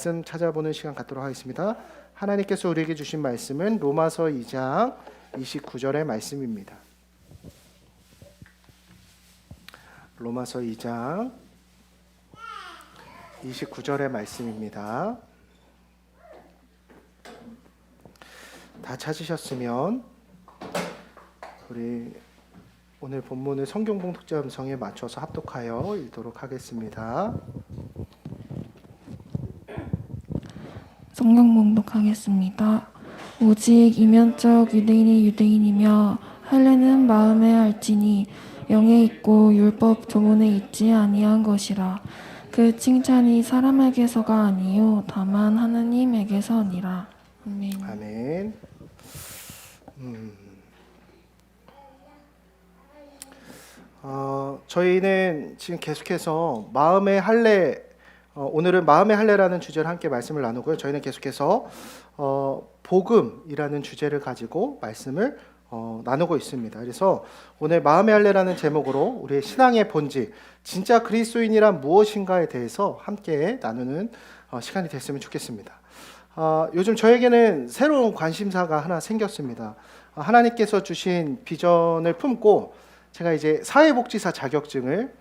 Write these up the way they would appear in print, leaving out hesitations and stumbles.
말씀 찾아보는 시간 갖도록 하겠습니다. 하나님께서 우리에게 주신 말씀은 로마서 2장 29절의 말씀입니다. 로마서 2장 29절의 말씀입니다. 다 찾으셨으면 우리 오늘 본문을 성경봉 특제 음성에 맞춰서 합독하여 읽도록 하겠습니다. 성경 봉독하겠습니다. 오직 이면적 유대인이 유대인이며 할례는 마음에 할지니 영에 있고 율법 조문에 있지 아니한 것이라. 그 칭찬이 사람에게서가 아니요 다만 하나님에게서니라. 아멘. 아멘. 저희는 지금 계속해서 마음의 할례, 오늘은 마음의 할례라는 주제로 함께 말씀을 나누고요. 저희는 계속해서 복음이라는 주제를 가지고 말씀을 나누고 있습니다. 그래서 오늘 마음의 할례라는 제목으로 우리의 신앙의 본질, 진짜 그리스도인이란 무엇인가에 대해서 함께 나누는 시간이 됐으면 좋겠습니다. 요즘 저에게는 새로운 관심사가 하나 생겼습니다. 하나님께서 주신 비전을 품고 제가 이제 사회복지사 자격증을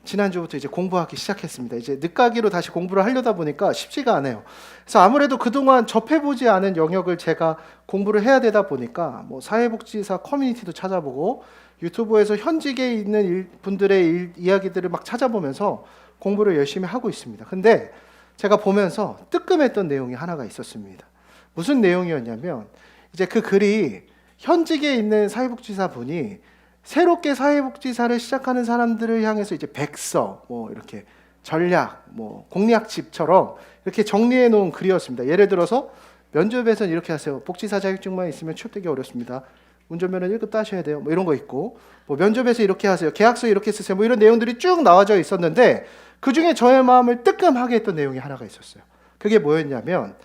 지난주부터 이제 공부하기 시작했습니다. 이제 늦가기로 다시 공부를 하려다 보니까 쉽지가 않아요. 그래서 아무래도 그동안 접해보지 않은 영역을 제가 공부를 해야 되다 보니까 뭐 사회복지사 커뮤니티도 찾아보고 유튜브에서 현직에 있는 분들의 이야기들을 막 찾아보면서 공부를 열심히 하고 있습니다. 근데 제가 보면서 뜨끔했던 내용이 하나가 있었습니다. 무슨 내용이었냐면 이제 그 글이 현직에 있는 사회복지사 분이 새롭게 사회복지사를 시작하는 사람들을 향해서 이제 백서, 뭐 이렇게 전략, 뭐 공략집처럼 이렇게 정리해 놓은 글이었습니다. 예를 들어서 면접에서는 이렇게 하세요. 복지사 자격증만 있으면 취업되기 어렵습니다. 운전면허 1급 따셔야 돼요. 뭐 이런 거 있고, 뭐 면접에서 이렇게 하세요. 계약서 이렇게 쓰세요. 뭐 이런 내용들이 쭉 나와져 있었는데 그 중에 저의 마음을 뜨끔하게 했던 내용이 하나가 있었어요. 그게 뭐였냐면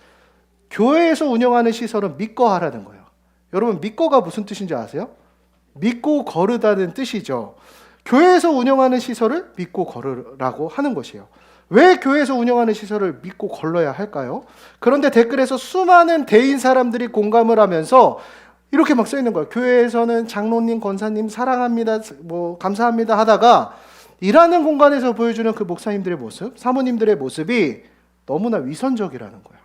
교회에서 운영하는 시설은 믿고 하라는 거예요. 여러분 믿고가 무슨 뜻인지 아세요? 믿고 거르다는 뜻이죠. 교회에서 운영하는 시설을 믿고 걸으라고 하는 것이에요. 왜 교회에서 운영하는 시설을 믿고 걸러야 할까요? 그런데 댓글에서 수많은 대인 사람들이 공감을 하면서 이렇게 막 써 있는 거예요. 교회에서는 장로님, 권사님 사랑합니다, 뭐 감사합니다 하다가 일하는 공간에서 보여주는 그 목사님들의 모습, 사모님들의 모습이 너무나 위선적이라는 거예요.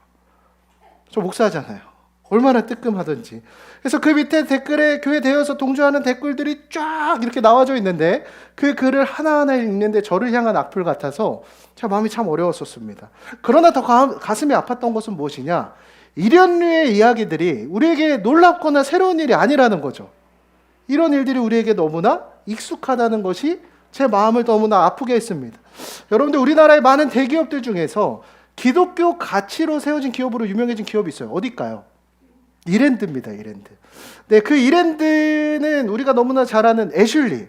저 목사잖아요. 얼마나 뜨끔하던지. 그래서 그 밑에 댓글에 교회 되어서 동조하는 댓글들이 쫙 이렇게 나와져 있는데 그 글을 하나하나 읽는데 저를 향한 악플 같아서 제 마음이 참 어려웠었습니다. 그러나 더 가슴이 아팠던 것은 무엇이냐? 이런 류의 이야기들이 우리에게 놀랍거나 새로운 일이 아니라는 거죠. 이런 일들이 우리에게 너무나 익숙하다는 것이 제 마음을 너무나 아프게 했습니다. 여러분들 우리나라의 많은 대기업들 중에서 기독교 가치로 세워진 기업으로 유명해진 기업이 있어요. 어딜까요? 이랜드입니다. 이랜드. 네, 그 이랜드는 우리가 너무나 잘 아는 애슐리,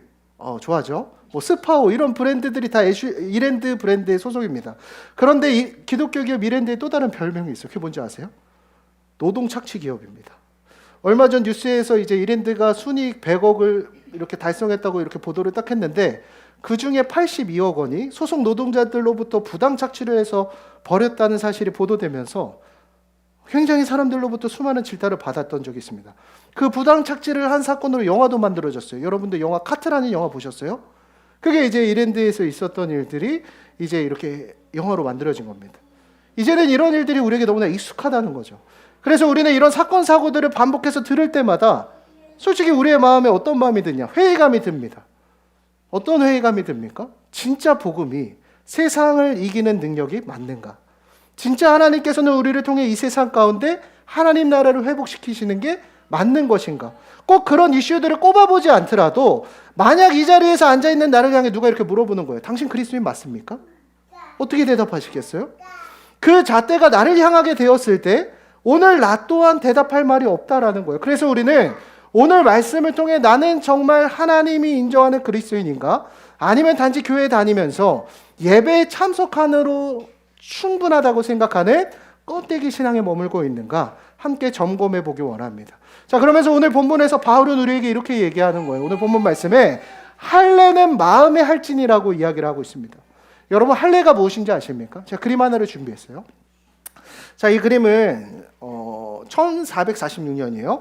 좋아하죠. 뭐 스파오 이런 브랜드들이 다 이랜드 브랜드의 소속입니다. 그런데 이 기독교 기업 이랜드의 또 다른 별명이 있어요. 그게 뭔지 아세요? 노동 착취 기업입니다. 얼마 전 뉴스에서 이제 이랜드가 순이익 100억을 이렇게 달성했다고 이렇게 보도를 딱 했는데 그 중에 82억 원이 소속 노동자들로부터 부당 착취를 해서 버렸다는 사실이 보도되면서 굉장히 사람들로부터 수많은 질타를 받았던 적이 있습니다. 그 부당 착취를 한 사건으로 영화도 만들어졌어요. 여러분들 영화 카트라는 영화 보셨어요? 그게 이제 이랜드에서 있었던 일들이 이제 이렇게 영화로 만들어진 겁니다. 이제는 이런 일들이 우리에게 너무나 익숙하다는 거죠. 그래서 우리는 이런 사건 사고들을 반복해서 들을 때마다 솔직히 우리의 마음에 어떤 마음이 드냐? 회의감이 듭니다. 어떤 회의감이 듭니까? 진짜 복음이 세상을 이기는 능력이 맞는가? 진짜 하나님께서는 우리를 통해 이 세상 가운데 하나님 나라를 회복시키시는 게 맞는 것인가? 꼭 그런 이슈들을 꼽아보지 않더라도 만약 이 자리에서 앉아있는 나를 향해 누가 이렇게 물어보는 거예요. 당신 그리스도인 맞습니까? 어떻게 대답하시겠어요? 그 잣대가 나를 향하게 되었을 때 오늘 나 또한 대답할 말이 없다라는 거예요. 그래서 우리는 오늘 말씀을 통해 나는 정말 하나님이 인정하는 그리스도인인가? 아니면 단지 교회에 다니면서 예배에 참석하느로 충분하다고 생각하는 껍데기 신앙에 머물고 있는가 함께 점검해 보기 원합니다. 자, 그러면서 오늘 본문에서 바울은 우리에게 이렇게 얘기하는 거예요. 오늘 본문 말씀에 할례는 마음의 할진이라고 이야기를 하고 있습니다. 여러분 할례가 무엇인지 아십니까? 제가 그림 하나를 준비했어요. 자, 이 그림은 1446년이에요.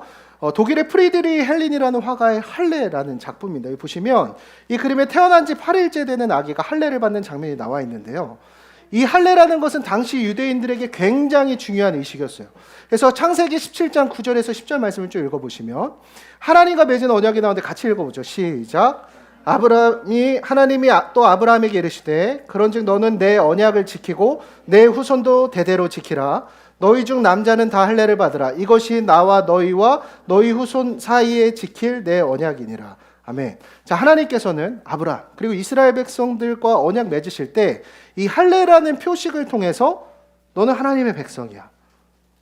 독일의 프리드리 헬린이라는 화가의 할례라는 작품입니다. 여기 보시면 이 그림에 태어난 지 8일째 되는 아기가 할례를 받는 장면이 나와 있는데요. 이 할례라는 것은 당시 유대인들에게 굉장히 중요한 의식이었어요. 그래서 창세기 17장 9절에서 10절 말씀을 쭉 읽어보시면 하나님과 맺은 언약이 나오는데 같이 읽어보죠. 시작. 하나님이 또 아브라함에게 이르시되 그런즉 너는 내 언약을 지키고 내 후손도 대대로 지키라. 너희 중 남자는 다 할례를 받으라. 이것이 나와 너희와 너희 후손 사이에 지킬 내 언약이니라. 아멘. 자, 하나님께서는 아브라함 그리고 이스라엘 백성들과 언약 맺으실 때 이 할례라는 표식을 통해서 너는 하나님의 백성이야.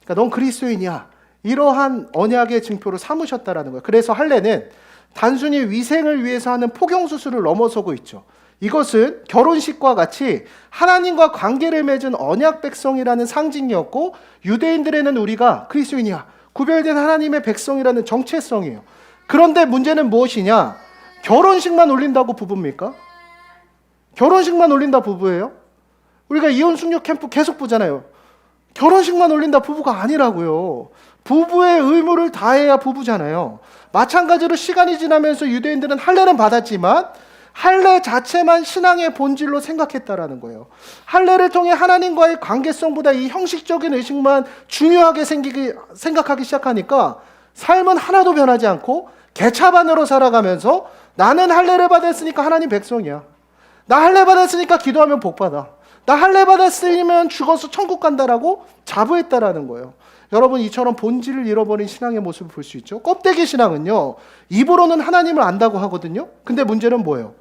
그러니까 넌 그리스도인이야. 이러한 언약의 증표로 삼으셨다라는 거예요. 그래서 할례는 단순히 위생을 위해서 하는 포경수술을 넘어서고 있죠. 이것은 결혼식과 같이 하나님과 관계를 맺은 언약 백성이라는 상징이었고 유대인들에는 우리가 그리스도인이야. 구별된 하나님의 백성이라는 정체성이에요. 그런데 문제는 무엇이냐? 결혼식만 올린다고 부부입니까? 결혼식만 올린다 부부예요? 우리가 이혼 숙녀 캠프 계속 보잖아요. 결혼식만 올린다 부부가 아니라고요. 부부의 의무를 다해야 부부잖아요. 마찬가지로 시간이 지나면서 유대인들은 할례는 받았지만 할례 자체만 신앙의 본질로 생각했다라는 거예요. 할례를 통해 하나님과의 관계성보다 이 형식적인 의식만 중요하게 생각하기 시작하니까 삶은 하나도 변하지 않고 개차반으로 살아가면서 나는 할례를 받았으니까 하나님 백성이야. 나 할례 받았으니까 기도하면 복 받아. 나 할례 받았으면 죽어서 천국 간다라고 자부했다라는 거예요. 여러분, 이처럼 본질을 잃어버린 신앙의 모습을 볼 수 있죠. 껍데기 신앙은요, 입으로는 하나님을 안다고 하거든요. 근데 문제는 뭐예요?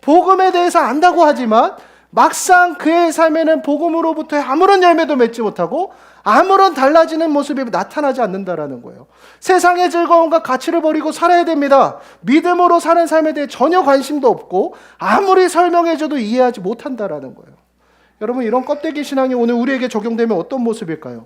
복음에 대해서 안다고 하지만 막상 그의 삶에는 복음으로부터 아무런 열매도 맺지 못하고 아무런 달라지는 모습이 나타나지 않는다라는 거예요. 세상의 즐거움과 가치를 버리고 살아야 됩니다. 믿음으로 사는 삶에 대해 전혀 관심도 없고 아무리 설명해줘도 이해하지 못한다라는 거예요. 여러분, 이런 껍데기 신앙이 오늘 우리에게 적용되면 어떤 모습일까요?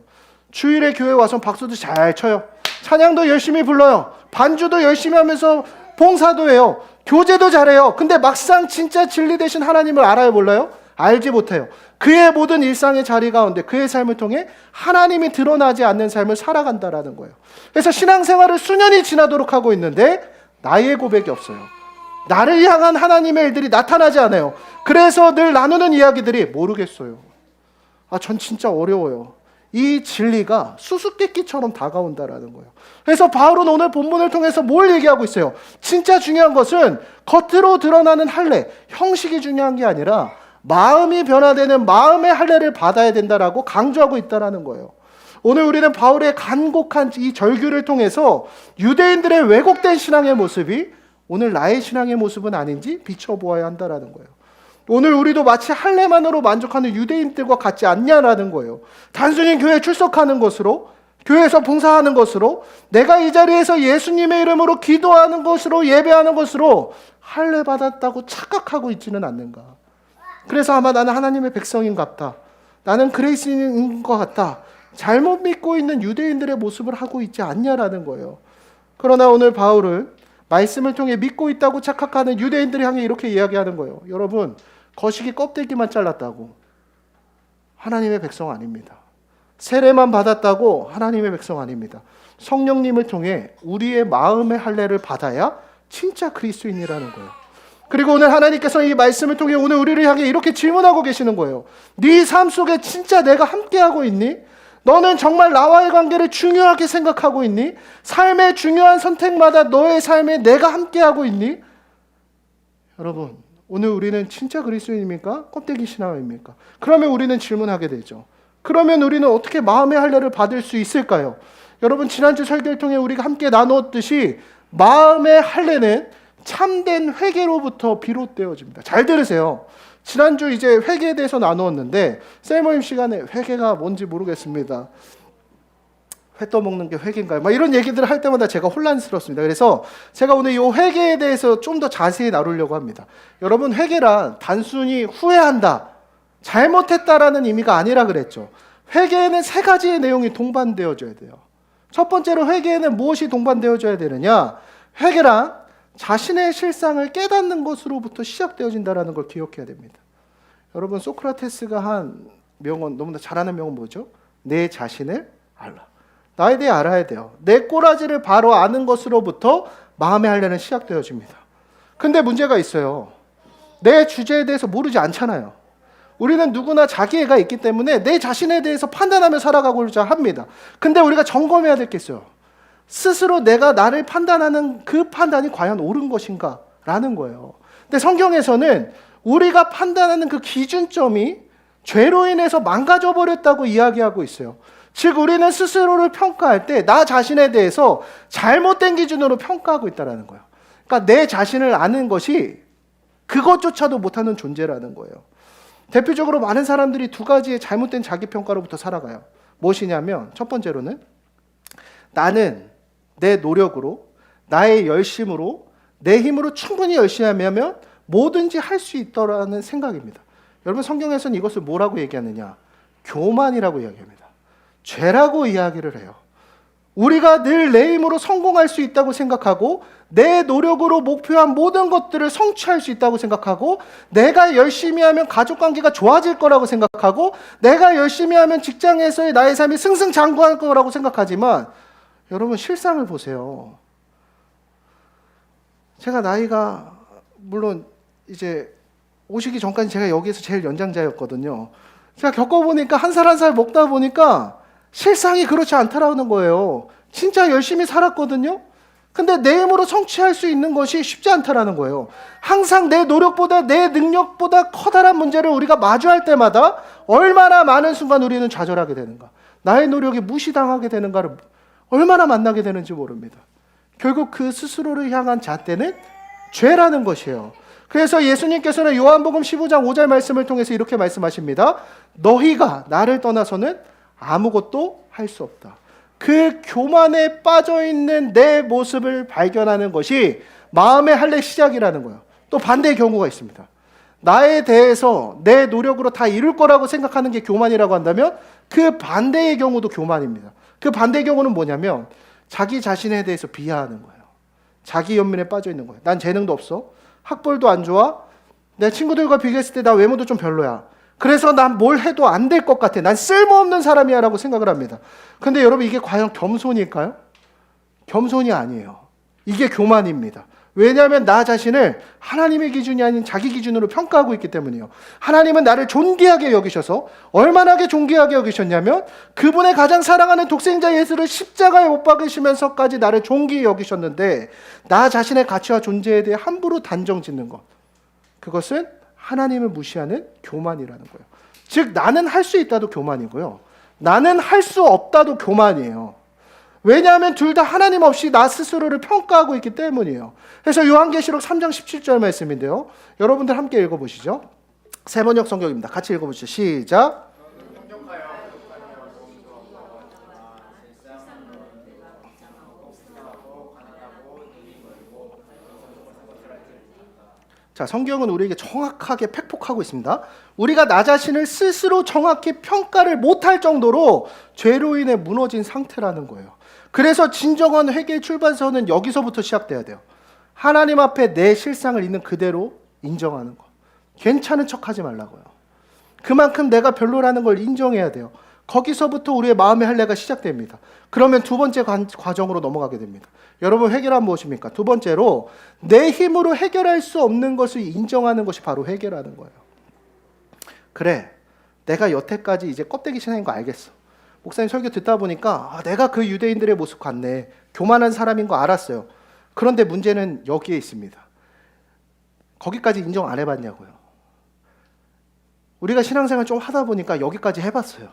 주일에 교회 와서 박수도 잘 쳐요. 찬양도 열심히 불러요. 반주도 열심히 하면서 봉사도 해요. 교제도 잘해요. 근데 막상 진짜 진리 되신 하나님을 알아요, 몰라요? 알지 못해요. 그의 모든 일상의 자리 가운데 그의 삶을 통해 하나님이 드러나지 않는 삶을 살아간다라는 거예요. 그래서 신앙생활을 수년이 지나도록 하고 있는데 나의 고백이 없어요. 나를 향한 하나님의 일들이 나타나지 않아요. 그래서 늘 나누는 이야기들이 모르겠어요. 전 진짜 어려워요. 이 진리가 수수께끼처럼 다가온다라는 거예요. 그래서 바울은 오늘 본문을 통해서 뭘 얘기하고 있어요? 진짜 중요한 것은 겉으로 드러나는 할례, 형식이 중요한 게 아니라 마음이 변화되는 마음의 할례를 받아야 된다라고 강조하고 있다라는 거예요. 오늘 우리는 바울의 간곡한 이 절규를 통해서 유대인들의 왜곡된 신앙의 모습이 오늘 나의 신앙의 모습은 아닌지 비춰보아야 한다라는 거예요. 오늘 우리도 마치 할례만으로 만족하는 유대인들과 같지 않냐라는 거예요. 단순히 교회에 출석하는 것으로, 교회에서 봉사하는 것으로, 내가 이 자리에서 예수님의 이름으로 기도하는 것으로, 예배하는 것으로 할례 받았다고 착각하고 있지는 않는가. 그래서 아마 나는 하나님의 백성인 것 같다. 나는 그레이스인인 것 같다. 잘못 믿고 있는 유대인들의 모습을 하고 있지 않냐라는 거예요. 그러나 오늘 바울은 말씀을 통해 믿고 있다고 착각하는 유대인들을 향해 이렇게 이야기하는 거예요. 여러분, 거시기 껍데기만 잘랐다고 하나님의 백성 아닙니다. 세례만 받았다고 하나님의 백성 아닙니다. 성령님을 통해 우리의 마음의 할례를 받아야 진짜 그리스도인이라는 거예요. 그리고 오늘 하나님께서 이 말씀을 통해 오늘 우리를 향해 이렇게 질문하고 계시는 거예요. 네 삶 속에 진짜 내가 함께하고 있니? 너는 정말 나와의 관계를 중요하게 생각하고 있니? 삶의 중요한 선택마다 너의 삶에 내가 함께하고 있니? 여러분, 오늘 우리는 진짜 그리스도인입니까? 껍데기 신앙입니까? 그러면 우리는 질문하게 되죠. 그러면 우리는 어떻게 마음의 할례를 받을 수 있을까요? 여러분, 지난주 설교를 통해 우리가 함께 나누었듯이 마음의 할례는 참된 회개로부터 비롯되어집니다. 잘 들으세요. 지난주 이제 회개에 대해서 나누었는데 셀모임 시간에 회개가 뭔지 모르겠습니다. 회 떠먹는 게 회개인가요? 막 이런 얘기들을 할 때마다 제가 혼란스럽습니다. 그래서 제가 오늘 이 회개에 대해서 좀 더 자세히 나누려고 합니다. 여러분, 회개란 단순히 후회한다, 잘못했다라는 의미가 아니라 그랬죠. 회개에는 세 가지의 내용이 동반되어져야 돼요. 첫 번째로 회개에는 무엇이 동반되어져야 되느냐? 회개란 자신의 실상을 깨닫는 것으로부터 시작되어진다는 걸 기억해야 됩니다. 여러분 소크라테스가 한 명언, 너무나 잘하는 명언 뭐죠? 내 자신을 알라. 나에 대해 알아야 돼요. 내 꼬라지를 바로 아는 것으로부터 마음의 할례는 시작되어집니다. 근데 문제가 있어요. 내 주제에 대해서 모르지 않잖아요. 우리는 누구나 자기애가 있기 때문에 내 자신에 대해서 판단하며 살아가고자 합니다. 근데 우리가 점검해야 될 게 있어요. 스스로 내가 나를 판단하는 그 판단이 과연 옳은 것인가? 라는 거예요. 근데 성경에서는 우리가 판단하는 그 기준점이 죄로 인해서 망가져 버렸다고 이야기하고 있어요. 즉 우리는 스스로를 평가할 때 나 자신에 대해서 잘못된 기준으로 평가하고 있다는 거예요. 그러니까 내 자신을 아는 것이 그것조차도 못하는 존재라는 거예요. 대표적으로 많은 사람들이 두 가지의 잘못된 자기평가로부터 살아가요. 무엇이냐면 첫 번째로는 나는 내 노력으로, 나의 열심으로, 내 힘으로 충분히 열심히 하면 뭐든지 할 수 있다라는 생각입니다. 여러분 성경에서는 이것을 뭐라고 얘기하느냐? 교만이라고 이야기합니다. 죄라고 이야기를 해요. 우리가 늘 내 힘으로 성공할 수 있다고 생각하고 내 노력으로 목표한 모든 것들을 성취할 수 있다고 생각하고 내가 열심히 하면 가족관계가 좋아질 거라고 생각하고 내가 열심히 하면 직장에서의 나의 삶이 승승장구할 거라고 생각하지만 여러분 실상을 보세요. 제가 나이가 물론 이제 오시기 전까지 제가 여기에서 제일 연장자였거든요. 제가 겪어보니까 한 살 한 살 먹다 보니까 실상이 그렇지 않다라는 거예요. 진짜 열심히 살았거든요. 근데 내 힘으로 성취할 수 있는 것이 쉽지 않다라는 거예요. 항상 내 노력보다 내 능력보다 커다란 문제를 우리가 마주할 때마다 얼마나 많은 순간 우리는 좌절하게 되는가, 나의 노력이 무시당하게 되는가를 얼마나 만나게 되는지 모릅니다. 결국 그 스스로를 향한 잣대는 죄라는 것이에요. 그래서 예수님께서는 요한복음 15장 5절 말씀을 통해서 이렇게 말씀하십니다. 너희가 나를 떠나서는 아무것도 할 수 없다. 그 교만에 빠져있는 내 모습을 발견하는 것이 마음의 할례 시작이라는 거예요. 또 반대의 경우가 있습니다. 나에 대해서 내 노력으로 다 이룰 거라고 생각하는 게 교만이라고 한다면 그 반대의 경우도 교만입니다. 그 반대의 경우는 뭐냐면 자기 자신에 대해서 비하하는 거예요. 자기 연민에 빠져 있는 거예요. 난 재능도 없어. 학벌도 안 좋아. 내 친구들과 비교했을 때 나 외모도 좀 별로야. 그래서 난 뭘 해도 안 될 것 같아. 난 쓸모없는 사람이야 라고 생각을 합니다. 근데 여러분 이게 과연 겸손일까요? 겸손이 아니에요. 이게 교만입니다. 왜냐하면 나 자신을 하나님의 기준이 아닌 자기 기준으로 평가하고 있기 때문이에요. 하나님은 나를 존귀하게 여기셔서 얼마나 존귀하게 여기셨냐면 그분의 가장 사랑하는 독생자 예수를 십자가에 못 박으시면서까지 나를 존귀히 여기셨는데 나 자신의 가치와 존재에 대해 함부로 단정 짓는 것, 그것은 하나님을 무시하는 교만이라는 거예요. 즉 나는 할 수 있다도 교만이고요, 나는 할 수 없다도 교만이에요. 왜냐하면 둘 다 하나님 없이 나 스스로를 평가하고 있기 때문이에요. 그래서 요한계시록 3장 17절 말씀인데요, 여러분들 함께 읽어보시죠. 세번역 성경입니다. 같이 읽어보시죠. 시작. 자, 성경은 우리에게 정확하게 팩폭하고 있습니다. 우리가 나 자신을 스스로 정확히 평가를 못할 정도로 죄로 인해 무너진 상태라는 거예요. 그래서 진정한 회개의 출발선은 여기서부터 시작돼야 돼요. 하나님 앞에 내 실상을 있는 그대로 인정하는 거. 괜찮은 척하지 말라고요. 그만큼 내가 별로라는 걸 인정해야 돼요. 거기서부터 우리의 마음의 할례가 시작됩니다. 그러면 두 번째 과정으로 넘어가게 됩니다. 여러분 회개란 무엇입니까? 두 번째로 내 힘으로 해결할 수 없는 것을 인정하는 것이 바로 회개라는 거예요. 그래, 내가 여태까지 이제 껍데기 신앙인 거 알겠어. 목사님 설교 듣다 보니까 내가 그 유대인들의 모습 같네. 교만한 사람인 거 알았어요. 그런데 문제는 여기에 있습니다. 거기까지 인정 안 해봤냐고요. 우리가 신앙생활 좀 하다 보니까 여기까지 해봤어요.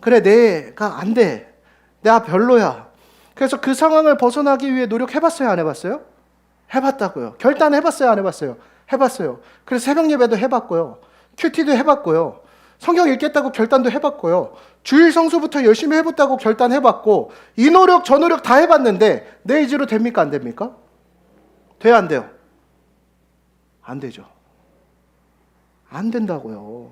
그래, 내가 안 돼. 내가 별로야. 그래서 그 상황을 벗어나기 위해 노력해봤어요? 안 해봤어요? 해봤다고요. 결단해봤어요? 안 해봤어요? 해봤어요. 그래서 새벽 예배도 해봤고요. 큐티도 해봤고요. 성경 읽겠다고 결단도 해봤고요. 주일 성수부터 열심히 해봤다고 결단해봤고, 이 노력 저 노력 다 해봤는데 내 의지로 됩니까? 안 됩니까? 돼요? 안 돼요? 안 되죠. 안 된다고요.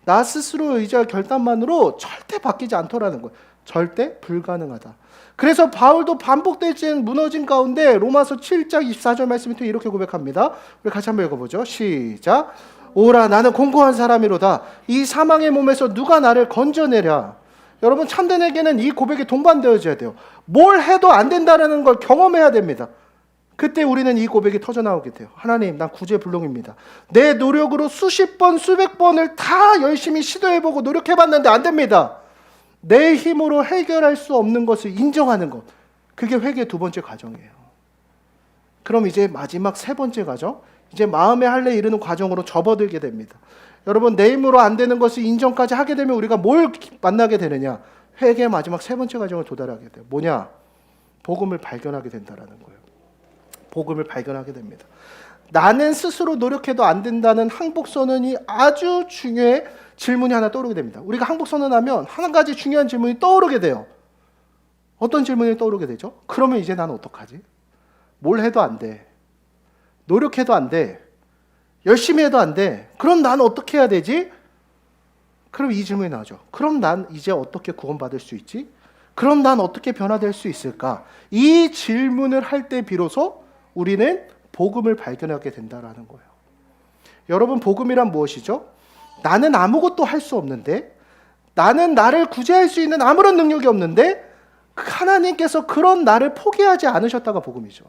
나 스스로 의지할 결단만으로 절대 바뀌지 않더라는 거예요. 절대 불가능하다. 그래서 바울도 반복되지 무너진 가운데 로마서 7장 24절 말씀이 이렇게 고백합니다. 우리 같이 한번 읽어보죠. 시작. 오라 나는 공고한 사람이로다. 이 사망의 몸에서 누가 나를 건져내랴. 여러분 참된 회개는 이 고백이 동반되어져야 돼요. 뭘 해도 안 된다는 걸 경험해야 됩니다. 그때 우리는 이 고백이 터져나오게 돼요. 하나님, 난 구제불능입니다. 내 노력으로 수십 번, 수백 번을 다 열심히 시도해보고 노력해봤는데 안 됩니다. 내 힘으로 해결할 수 없는 것을 인정하는 것. 그게 회개의 두 번째 과정이에요. 그럼 이제 마지막 세 번째 과정, 이제 마음의 할례에 이르는 과정으로 접어들게 됩니다. 여러분, 내 힘으로 안 되는 것을 인정까지 하게 되면 우리가 뭘 만나게 되느냐? 회개의 마지막 세 번째 과정을 도달하게 돼요. 뭐냐? 복음을 발견하게 된다는 거예요. 복음을 발견하게 됩니다. 나는 스스로 노력해도 안 된다는 항복선언이 아주 중요해. 질문이 하나 떠오르게 됩니다. 우리가 항복선언하면 한 가지 중요한 질문이 떠오르게 돼요. 어떤 질문이 떠오르게 되죠? 그러면 이제 나는 어떡하지? 뭘 해도 안 돼. 노력해도 안 돼. 열심히 해도 안 돼. 그럼 난 어떻게 해야 되지? 그럼 이 질문이 나오죠. 그럼 난 이제 어떻게 구원받을 수 있지? 그럼 난 어떻게 변화될 수 있을까? 이 질문을 할 때 비로소 우리는 복음을 발견하게 된다는 거예요. 여러분, 복음이란 무엇이죠? 나는 아무것도 할 수 없는데, 나는 나를 구제할 수 있는 아무런 능력이 없는데 하나님께서 그런 나를 포기하지 않으셨다가 복음이죠.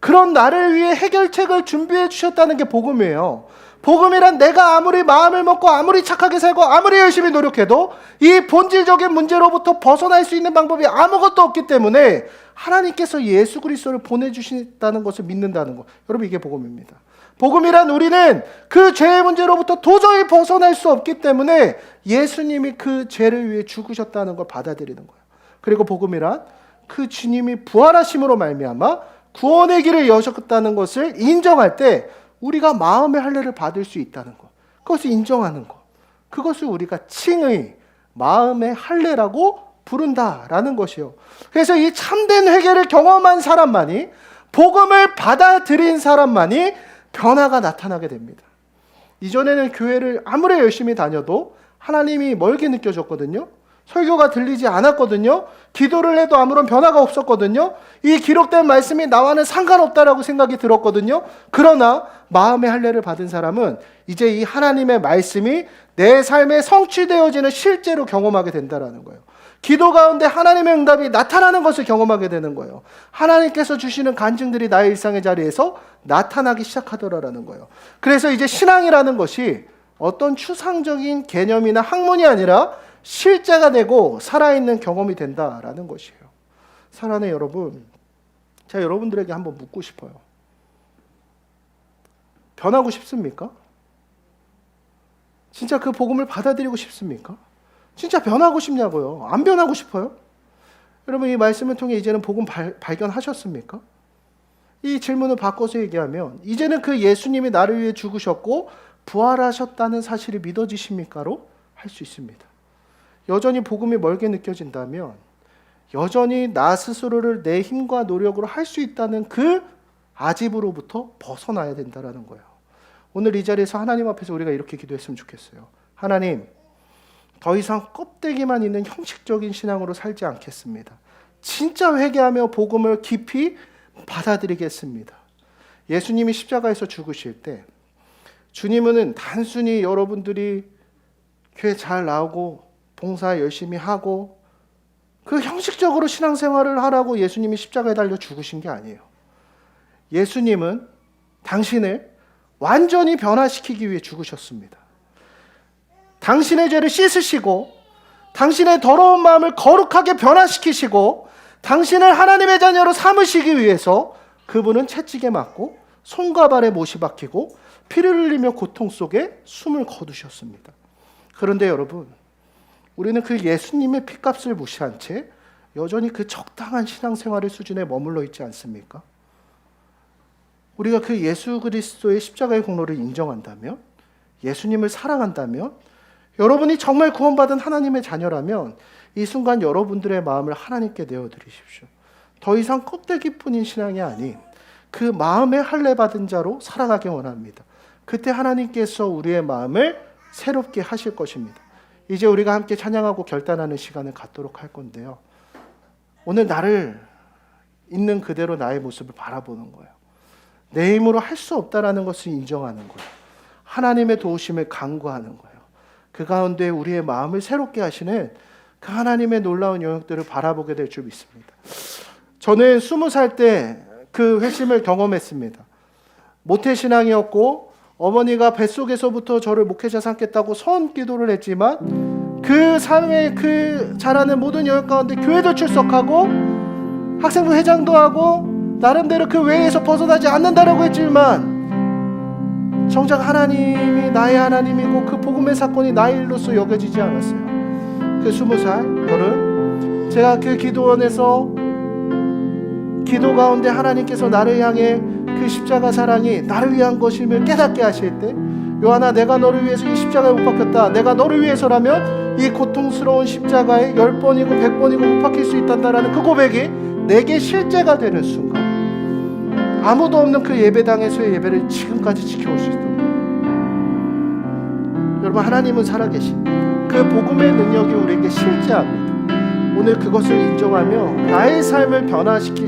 그런 나를 위해 해결책을 준비해 주셨다는 게 복음이에요. 복음이란 내가 아무리 마음을 먹고 아무리 착하게 살고 아무리 열심히 노력해도 이 본질적인 문제로부터 벗어날 수 있는 방법이 아무것도 없기 때문에 하나님께서 예수 그리스도를 보내주신다는 것을 믿는다는 것. 여러분, 이게 복음입니다. 복음이란 우리는 그 죄의 문제로부터 도저히 벗어날 수 없기 때문에 예수님이 그 죄를 위해 죽으셨다는 걸 받아들이는 거예요. 그리고 복음이란 그 주님이 부활하심으로 말미암아 구원의 길을 여셨다는 것을 인정할 때 우리가 마음의 할례를 받을 수 있다는 것, 그것을 인정하는 것, 그것을 우리가 칭의 마음의 할례라고 부른다라는 것이요. 그래서 이 참된 회개를 경험한 사람만이, 복음을 받아들인 사람만이 변화가 나타나게 됩니다. 이전에는 교회를 아무리 열심히 다녀도 하나님이 멀게 느껴졌거든요. 설교가 들리지 않았거든요. 기도를 해도 아무런 변화가 없었거든요. 이 기록된 말씀이 나와는 상관없다라고 생각이 들었거든요. 그러나 마음의 할례를 받은 사람은 이제 이 하나님의 말씀이 내 삶에 성취되어지는 실제로 경험하게 된다는 거예요. 기도 가운데 하나님의 응답이 나타나는 것을 경험하게 되는 거예요. 하나님께서 주시는 간증들이 나의 일상의 자리에서 나타나기 시작하더라라는 거예요. 그래서 이제 신앙이라는 것이 어떤 추상적인 개념이나 학문이 아니라 실제가 되고 살아있는 경험이 된다라는 것이에요. 사랑하는 여러분, 제가 여러분들에게 한번 묻고 싶어요. 변하고 싶습니까? 진짜 그 복음을 받아들이고 싶습니까? 진짜 변하고 싶냐고요? 안 변하고 싶어요? 여러분, 이 말씀을 통해 이제는 복음 발견하셨습니까? 이 질문을 바꿔서 얘기하면 이제는 그 예수님이 나를 위해 죽으셨고 부활하셨다는 사실이 믿어지십니까?로 할 수 있습니다. 여전히 복음이 멀게 느껴진다면 여전히 나 스스로를 내 힘과 노력으로 할 수 있다는 그 아집으로부터 벗어나야 된다는 거예요. 오늘 이 자리에서 하나님 앞에서 우리가 이렇게 기도했으면 좋겠어요. 하나님, 더 이상 껍데기만 있는 형식적인 신앙으로 살지 않겠습니다. 진짜 회개하며 복음을 깊이 받아들이겠습니다. 예수님이 십자가에서 죽으실 때 주님은 단순히 여러분들이 교회 잘 나오고 봉사 열심히 하고 그 형식적으로 신앙생활을 하라고 예수님이 십자가에 달려 죽으신 게 아니에요. 예수님은 당신을 완전히 변화시키기 위해 죽으셨습니다. 당신의 죄를 씻으시고 당신의 더러운 마음을 거룩하게 변화시키시고 당신을 하나님의 자녀로 삼으시기 위해서 그분은 채찍에 맞고 손과 발에 못이 박히고 피를 흘리며 고통 속에 숨을 거두셨습니다. 그런데 여러분, 우리는 그 예수님의 피값을 무시한 채 여전히 그 적당한 신앙생활의 수준에 머물러 있지 않습니까? 우리가 그 예수 그리스도의 십자가의 공로를 인정한다면, 예수님을 사랑한다면, 여러분이 정말 구원받은 하나님의 자녀라면 이 순간 여러분들의 마음을 하나님께 내어드리십시오. 더 이상 껍데기뿐인 신앙이 아닌 그 마음의 할례 받은 자로 살아가기 원합니다. 그때 하나님께서 우리의 마음을 새롭게 하실 것입니다. 이제 우리가 함께 찬양하고 결단하는 시간을 갖도록 할 건데요. 오늘 나를 있는 그대로 나의 모습을 바라보는 거예요. 내 힘으로 할 수 없다라는 것을 인정하는 거예요. 하나님의 도우심을 간구하는 거예요. 그 가운데 우리의 마음을 새롭게 하시는 그 하나님의 놀라운 영역들을 바라보게 될 줄 믿습니다. 저는 20살 때 그 회심을 경험했습니다. 모태신앙이었고 어머니가 뱃속에서부터 저를 목회자 삼겠다고 선 기도를 했지만 그 삶의 그 자라는 모든 영역 가운데 교회도 출석하고 학생부 회장도 하고 나름대로 그 외에서 벗어나지 않는다라고 했지만 정작 하나님이 나의 하나님이고 그 복음의 사건이 나의 일로서 여겨지지 않았어요. 그 20살 저는 제가 그 기도원에서 기도 가운데 하나님께서 나를 향해 그 십자가 사랑이 나를 위한 것임을 깨닫게 하실 때 요한아 내가 너를 위해서 이 십자가에 못 박혔다. 내가 너를 위해서라면 이 고통스러운 십자가에 10번이고 100번이고 못 박힐 수 있단다라는 그 고백이 내게 실제가 되는 순간 아무도 없는 그 예배당에서의 예배를 지금까지 지켜올 수 있도록 여러분 하나님은 살아계십니다. 그 복음의 능력이 우리에게 실제합니다. 오늘 그것을 인정하며 나의 삶을 변화시키시